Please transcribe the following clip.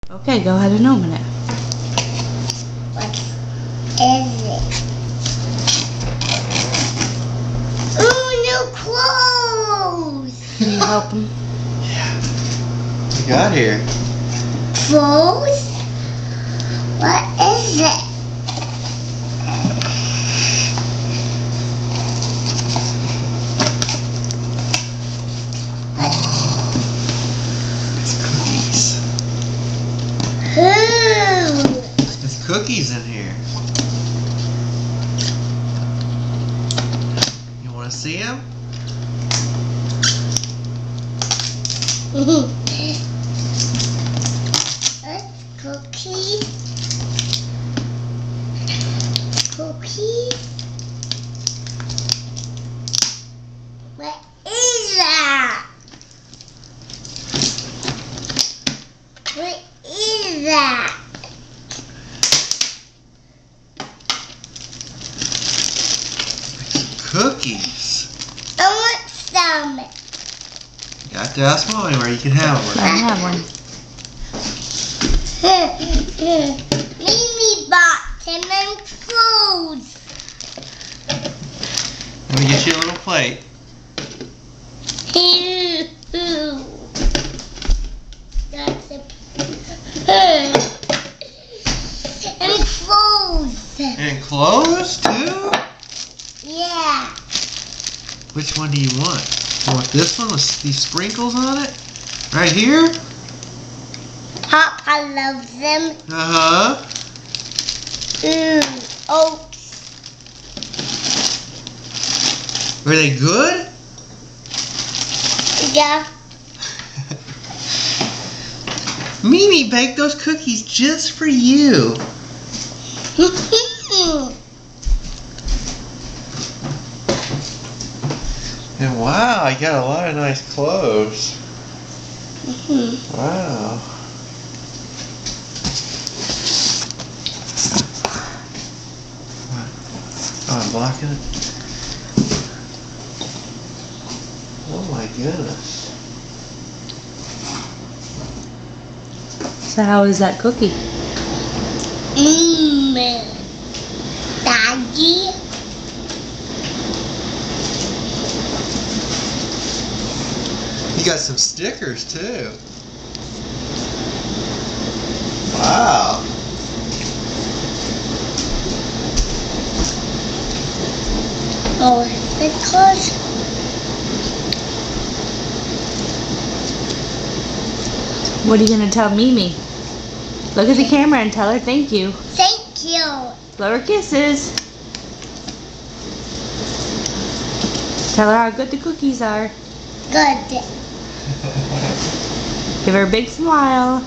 Okay, go ahead and open it. What is it? Ooh, new clothes! Can you help him? Yeah. What you got here? Clothes? What is it? There's cookies in here. You want to see them? That's cookies. Cookies. What is that? What is that? Cookies. I want some. You got to ask Mommy where you can have one. I have one. Mimi bought him and clothes. Let me get you a little plate. That's and clothes. And clothes too? Yeah. Which one do you want? You want this one with these sprinkles on it? Right here? Papa loves them. Uh-huh. Oats. Were they good? Yeah. Mimi baked those cookies just for you. And wow, I got a lot of nice clothes. Wow. Oh, I'm blocking it. Oh my goodness. So how is that cookie? Daddy. You got some stickers too. Wow. Oh, because What are you gonna tell Mimi? Look at the camera and tell her thank you. thank you. Blow her kisses. Tell her how good the cookies are. Good. Give her a big smile.